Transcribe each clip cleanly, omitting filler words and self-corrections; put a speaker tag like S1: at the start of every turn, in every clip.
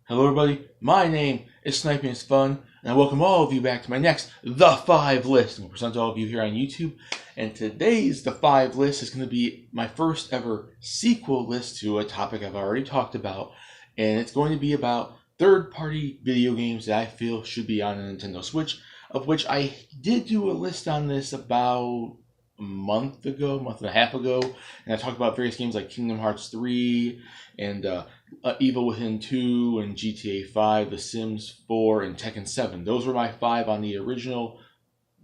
S1: Hello everybody, my name is Sniping is Fun, and I welcome all of you back to my next The 5 list. I'm going to present to all of you here on YouTube, and today's The 5 list is going to be my first ever sequel list to a topic I've already talked about, and it's going to be about third-party video games that I feel should be on a Nintendo Switch, of which I did do a list on this about a month and a half ago, and I talked about various games like Kingdom Hearts 3 and Evil Within 2 and GTA 5, The Sims 4, and Tekken 7. Those were my 5 on the original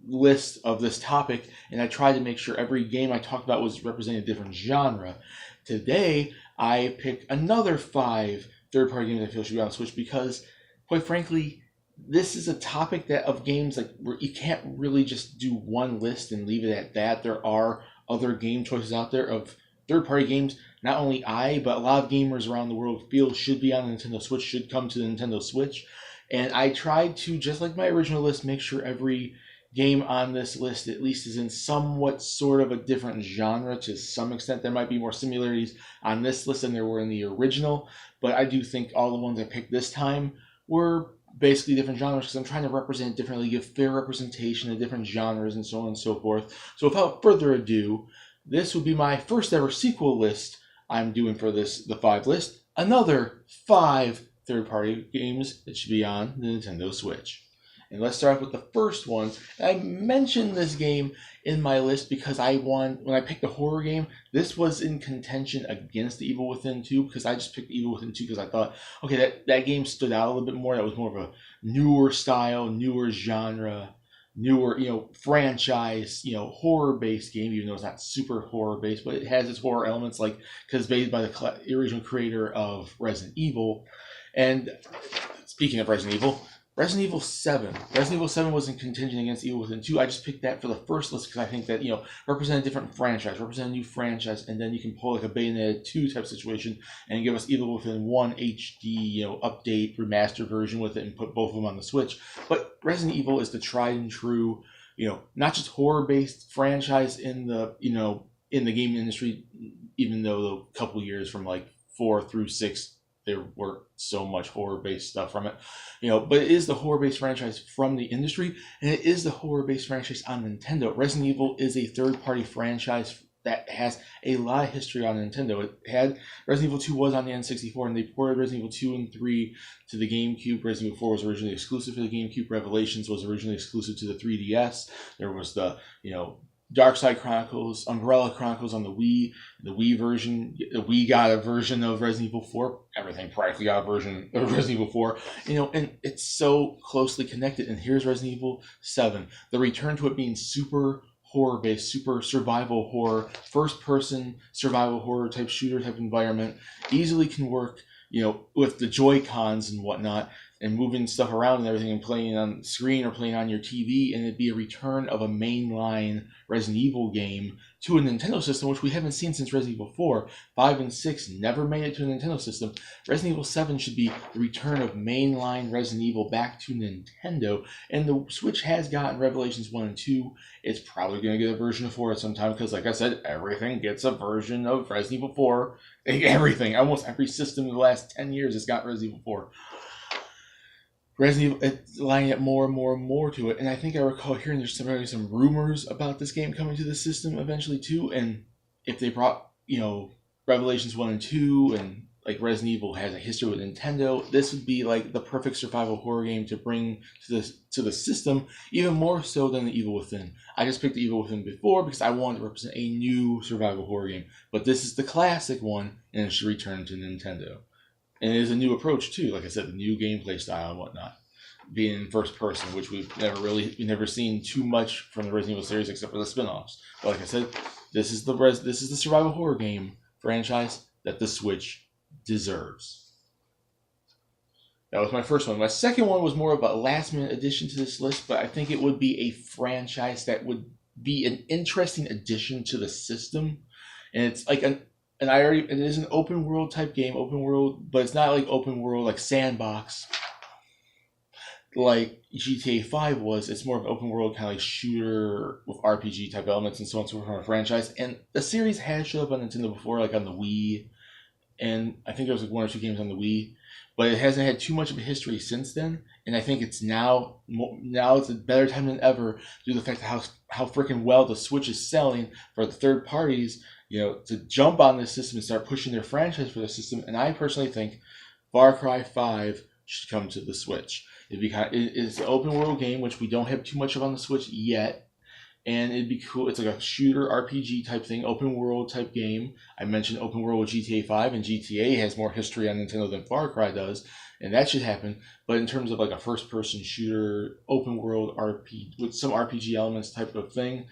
S1: list of this topic, and I tried to make sure every game I talked about was representing a different genre. Today, I picked another 5 third-party games I feel should be on the Switch because, quite frankly, this is a topic that of games like where you can't really just do one list and leave it at that. There are other game choices out there of third-party games. Not only I, but a lot of gamers around the world feel should be on the Nintendo Switch, should come to the Nintendo Switch. And I tried to, just like my original list, make sure every game on this list at least is in somewhat sort of a different genre to some extent. There might be more similarities on this list than there were in the original, but I do think all the ones I picked this time were basically different genres because I'm trying to represent differently, give fair representation of different genres and so on and so forth. So without further ado, this will be my first ever sequel list I'm doing for this, the 5 list. Another 5 third-party games that should be on the Nintendo Switch. And let's start with the first one. I mentioned this game in my list because when I picked the horror game, this was in contention against the Evil Within 2 because I just picked Evil Within 2 because I thought, okay, that game stood out a little bit more. That was more of a newer style, newer genre, newer, franchise, horror-based game, even though it's not super horror-based, but it has its horror elements, like, because it's made by the original creator of Resident Evil. And speaking of Resident Evil 7. Resident Evil 7 was in contention against Evil Within 2. I just picked that for the first list because I think that, represent a different franchise, represent a new franchise, and then you can pull like a Bayonetta 2 type situation and give us Evil Within 1 HD, update, remastered version with it and put both of them on the Switch. But Resident Evil is the tried and true, not just horror-based franchise in the, in the gaming industry, even though a couple years from like 4 through 6, there weren't so much horror-based stuff from it, but it is the horror-based franchise from the industry, and it is the horror-based franchise on Nintendo. Resident Evil is a third-party franchise that has a lot of history on Nintendo. It had Resident Evil 2 was on the N64, and they ported Resident Evil 2 and 3 to the GameCube. Resident Evil 4 was originally exclusive to the GameCube. Revelations was originally exclusive to the 3DS. There was the, Dark Side Chronicles, Umbrella Chronicles on the Wii, the Wii version. The Wii got a version of Resident Evil 4. Everything practically got a version of Resident Evil 4. And it's so closely connected. And here's Resident Evil 7. The return to it being super horror-based, super survival horror, first-person survival horror type shooter type environment. Easily can work, with the Joy-Cons and whatnot, and moving stuff around and everything and playing on the screen or playing on your TV, and it'd be a return of a mainline Resident Evil game to a Nintendo system, which we haven't seen since Resident Evil 4. 5 and 6 never made it to a Nintendo system. Resident Evil 7 should be the return of mainline Resident Evil back to Nintendo, and the Switch has gotten Revelations 1 and 2. It's probably going to get a version of 4 at some time, because like I said, everything gets a version of Resident Evil 4. Everything, almost every system in the last 10 years has got Resident Evil 4. Resident Evil, it's lining up more and more and more to it, and I think I recall hearing there's some rumors about this game coming to the system eventually too, and if they brought, Revelations 1 and 2, and like Resident Evil has a history with Nintendo, this would be like the perfect survival horror game to bring to the system, even more so than the Evil Within. I just picked the Evil Within before because I wanted to represent a new survival horror game, but this is the classic one, and it should return to Nintendo. And it is a new approach too, like I said, the new gameplay style and whatnot, being in first person, which we've never seen too much from the Resident Evil series except for the spin-offs. But like I said, this is the survival horror game franchise that the Switch deserves. That was my first one. My second one was more of a last-minute addition to this list, but I think it would be a franchise that would be an interesting addition to the system, and it's like it is an open world type game, but it's not like open world like sandbox like GTA 5 was. It's more of an open world kind of like shooter with RPG type elements and so on and so forth from a franchise. And the series has showed up on Nintendo before, like on the Wii and I think there was like 1 or 2 games on the Wii, but it hasn't had too much of a history since then. And I think it's now it's a better time than ever due to the fact of how freaking well the Switch is selling for the third parties, to jump on this system and start pushing their franchise for the system. And I personally think Far Cry 5 should come to the Switch. It's an open world game, which we don't have too much of on the Switch yet. And it'd be cool. It's like a shooter RPG type thing, open world type game. I mentioned open world with GTA 5, and GTA has more history on Nintendo than Far Cry does, and that should happen. But in terms of like a first person shooter, open world RPG with some RPG elements type of thing,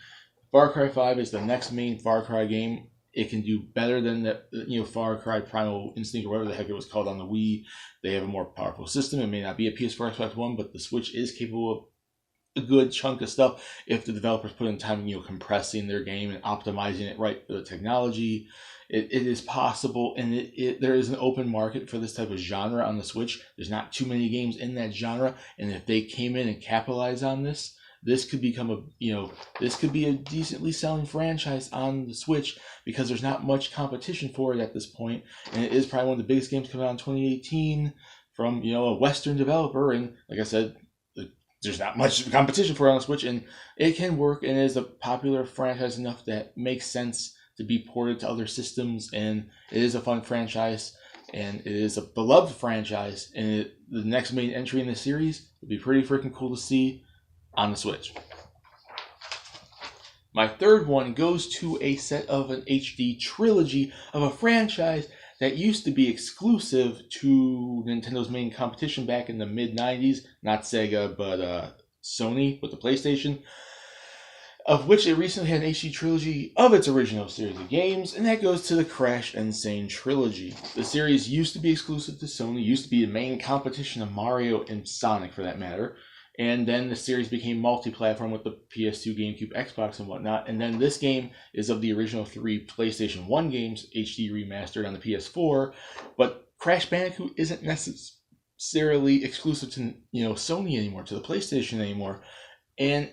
S1: Far Cry 5 is the next main Far Cry game. It can do better than the Far Cry Primal Instinct or whatever the heck it was called on the Wii. They have a more powerful system. It may not be a PS4, Xbox One, but the Switch is capable of a good chunk of stuff if the developers put in time, compressing their game and optimizing it right for the technology. It is possible, and there is an open market for this type of genre on the Switch. There's not too many games in that genre, and if they came in and capitalize on this, this could become this could be a decently selling franchise on the Switch because there's not much competition for it at this point, and it is probably one of the biggest games coming out in 2018 from a Western developer. And like I said, there's not much competition for it on the Switch, and it can work, and it is a popular franchise enough that makes sense to be ported to other systems, and it is a fun franchise, and it is a beloved franchise, and the next main entry in the series would be pretty freaking cool to see on the Switch. My third one goes to a set of an HD trilogy of a franchise that used to be exclusive to Nintendo's main competition back in the mid-90s, not Sega, but Sony with the PlayStation, of which it recently had an HD trilogy of its original series of games, and that goes to the Crash N-Sane trilogy. The series used to be exclusive to Sony, used to be the main competition of Mario and Sonic for that matter, and then the series became multi-platform with the PS2, GameCube, Xbox, and whatnot. And then this game is of the original 3 PlayStation 1 games, HD remastered on the PS4. But Crash Bandicoot isn't necessarily exclusive to Sony anymore, to the PlayStation anymore. And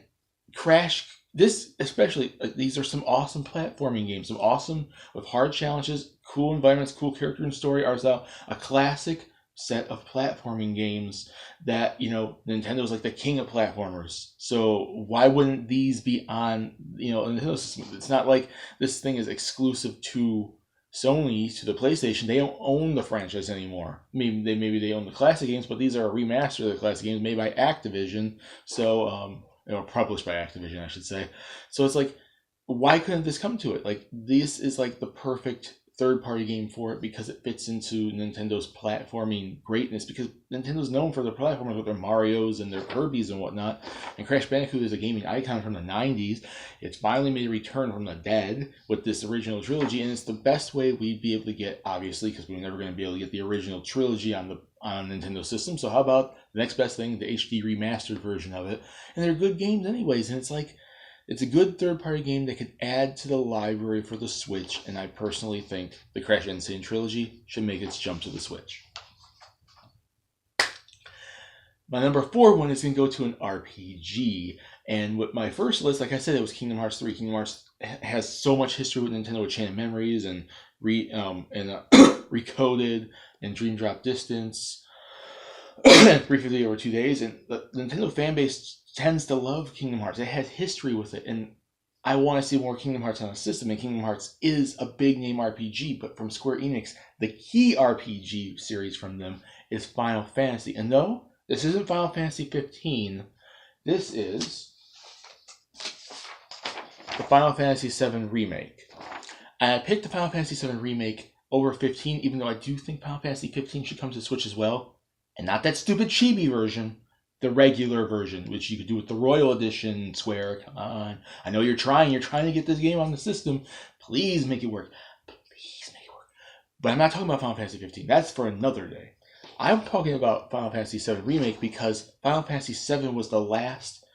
S1: Crash, these are some awesome platforming games, some awesome with hard challenges, cool environments, cool character and story art style, a classic set of platforming games that Nintendo's like the king of platformers. So why wouldn't these be on Nintendo system? It's not like this thing is exclusive to Sony, to the PlayStation. They don't own the franchise anymore. I mean, maybe they own the classic games, but these are a remaster of the classic games made by Activision. So or published by Activision, I should say. So it's like, why couldn't this come to it? Like, this is like the perfect third-party game for it because it fits into Nintendo's platforming greatness, because Nintendo's known for their platformers with their Marios and their Kirby's and whatnot, and Crash Bandicoot is a gaming icon from the 90s. It's finally made a return from the dead with this original trilogy, and it's the best way we'd be able to get, obviously, because we're never going to be able to get the original trilogy on Nintendo system. So how about the next best thing, the HD remastered version of it? And they're good games anyways, and it's a good third-party game that could add to the library for the Switch, and I personally think the Crash N-Sane trilogy should make its jump to the Switch. My number 4 one is going to go to an RPG, and with my first list, like I said, it was Kingdom Hearts 3. Kingdom Hearts has so much history with Nintendo, with Chain of Memories and Recoded and Dream Drop Distance, and 350 over 2 days, and the Nintendo fan base tends to love Kingdom Hearts. It has history with it, and I want to see more Kingdom Hearts on the system, and Kingdom Hearts is a big name RPG, but from Square Enix, the key RPG series from them is Final Fantasy. And no, this isn't Final Fantasy 15. This is the Final Fantasy 7 Remake. And I picked the Final Fantasy 7 Remake over 15, even though I do think Final Fantasy 15 should come to Switch as well. And not that stupid chibi version. The regular version, which you could do with the Royal Edition. Square, come on. I know you're trying to get this game on the system. Please make it work. Please make it work. But I'm not talking about Final Fantasy 15. That's for another day. I'm talking about Final Fantasy 7 Remake because Final Fantasy 7 was the last,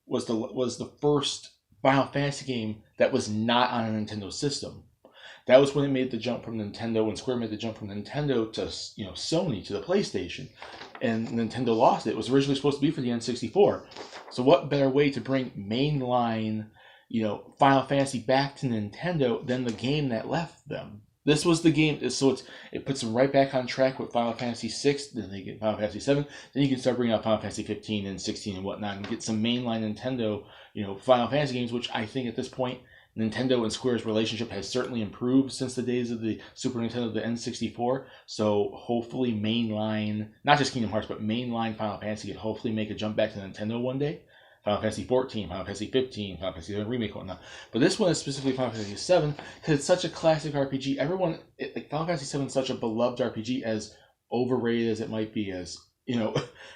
S1: was the first Final Fantasy game that was not on a Nintendo system. That was when it made the jump from Nintendo, when Square made the jump from Nintendo to Sony, to the PlayStation. And Nintendo lost it. It was originally supposed to be for the N64. So what better way to bring mainline, Final Fantasy back to Nintendo than the game that left them? This was the game, so it puts them right back on track with Final Fantasy VI. Then they get Final Fantasy VII. Then you can start bringing out Final Fantasy 15 and 16 and whatnot, and get some mainline Nintendo, Final Fantasy games. Which I think at this point, Nintendo and Square's relationship has certainly improved since the days of the Super Nintendo, the N64. So hopefully mainline, not just Kingdom Hearts, but mainline Final Fantasy can hopefully make a jump back to Nintendo one day. Final Fantasy 14, Final Fantasy 15, Final Fantasy 7 Remake, whatnot. But this one is specifically Final Fantasy 7 because it's such a classic RPG. Final Fantasy 7 is such a beloved RPG, as overrated as it might be, as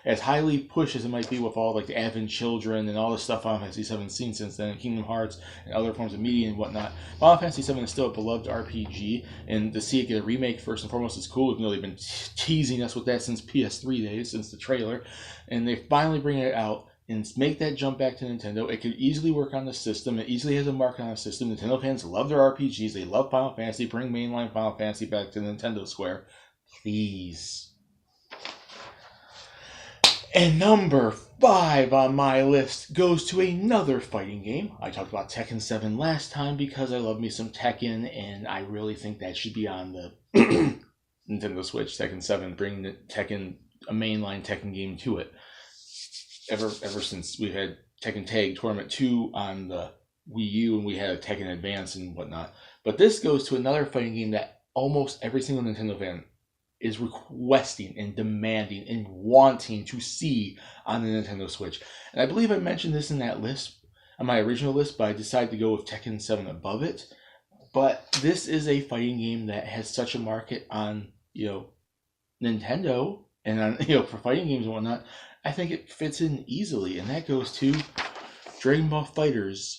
S1: as highly pushed as it might be with all like the Advent Children and all the stuff Final Fantasy 7's seen since then, Kingdom Hearts and other forms of media and whatnot. Final Fantasy 7 is still a beloved RPG, and to see it get a remake first and foremost is cool. They've been teasing us with that since PS3 days, since the trailer, and they finally bring it out and make that jump back to Nintendo. It could easily work on the system. It easily has a market on the system. Nintendo fans love their RPGs. They love Final Fantasy. Bring mainline Final Fantasy back to Nintendo Square, please. And number 5 on my list goes to another fighting game. I talked about Tekken 7 last time because I love me some Tekken, and I really think that should be on the Nintendo Switch. Tekken 7, bring the Tekken, a mainline Tekken game to it. Ever since we had Tekken Tag Tournament 2 on the Wii U, and we had Tekken Advance and whatnot. But this goes to another fighting game that almost every single Nintendo fan is requesting and demanding and wanting to see on the Nintendo Switch. And I believe I mentioned this in that list, on my original list, but I decided to go with Tekken 7 above it. But this is a fighting game that has such a market on, Nintendo and on, for fighting games and whatnot. I think it fits in easily, and that goes to Dragon Ball FighterZ.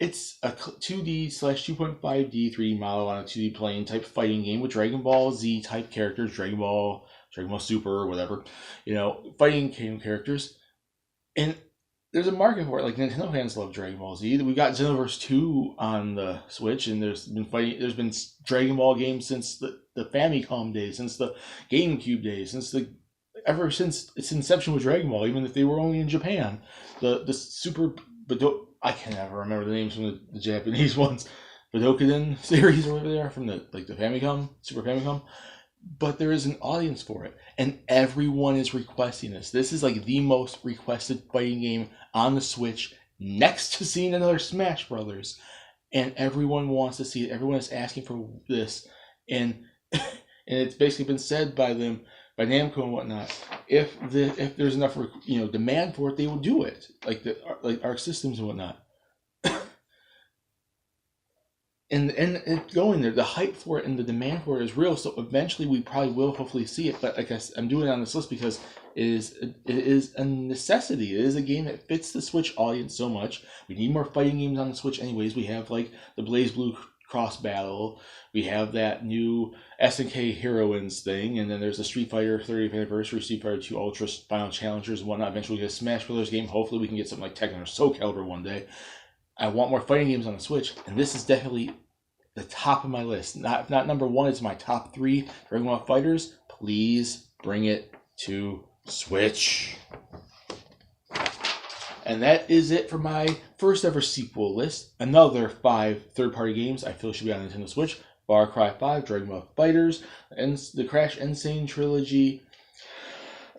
S1: It's a 2D/2.5D 3D model on a 2D plane type fighting game with Dragon Ball Z type characters, Dragon Ball Super, or whatever, fighting game characters. And there's a market for it. Like, Nintendo fans love Dragon Ball Z. We got Xenoverse 2 on the Switch, and there's been Dragon Ball games since the Famicom days, since the GameCube days, ever since its inception with Dragon Ball, even if they were only in Japan. The Super I can never remember the names from the Japanese ones. Budokan series or whatever they are from the Famicom, Super Famicom. But there is an audience for it, and everyone is requesting this. This is like the most requested fighting game on the Switch, next to seeing another Smash Brothers, and everyone wants to see it. Everyone is asking for this, and it's basically been said by them, by Namco and whatnot. If there's enough demand for it, they will do it, like Arc Systems and whatnot. And it's going there. The hype for it and the demand for it is real. So eventually, we probably will hopefully see it. But like I'm doing it on this list because it is a necessity. It is a game that fits the Switch audience so much. We need more fighting games on the Switch, anyways. We have like the BlazBlue Cross Battle. We have that new SNK Heroines thing, and then there's the Street Fighter 30th Anniversary, Street Fighter 2 Ultra Final Challengers and whatnot. Eventually, we get a Smash Brothers game. Hopefully, we can get something like Tekken or Soul Calibur one day. I want more fighting games on the Switch, and this is definitely the top of my list. Not number 1, it's my top 3. Dragon Ball FighterZ, please bring it to Switch. And that is it for my first ever sequel list. Another 5 third-party games I feel should be on Nintendo Switch. Far Cry 5, Dragon Ball FighterZ, and the Crash N-Sane Trilogy,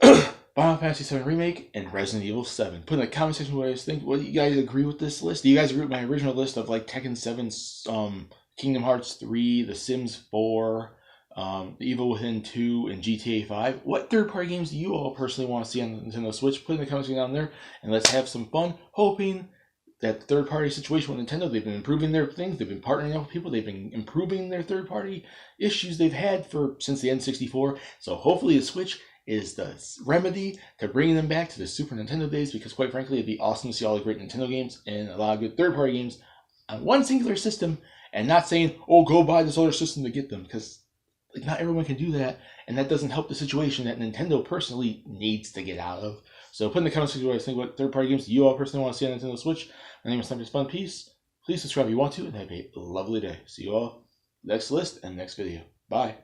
S1: Final Fantasy 7 Remake, and Resident Evil 7. Put in the comment section what you guys think. What do you guys agree with this list? Do you guys agree with my original list of like Tekken 7's Kingdom Hearts 3, The Sims 4, The Evil Within 2, and GTA 5. What third-party games do you all personally want to see on the Nintendo Switch? Put in the comments down there, and let's have some fun, hoping that third-party situation with Nintendo, they've been improving their things, they've been partnering up with people, they've been improving their third-party issues they've had since the N64. So hopefully the Switch is the remedy to bringing them back to the Super Nintendo days, because quite frankly, it'd be awesome to see all the great Nintendo games and a lot of good third-party games on one singular system, and not saying, oh, go buy this other system to get them, because not everyone can do that, and that doesn't help the situation that Nintendo personally needs to get out of. So put in the comments what you guys think about third-party games you all personally want to see on Nintendo Switch. My name is Sniper's Fun. Peace. Please subscribe if you want to, and have a lovely day. See you all next list and next video. Bye.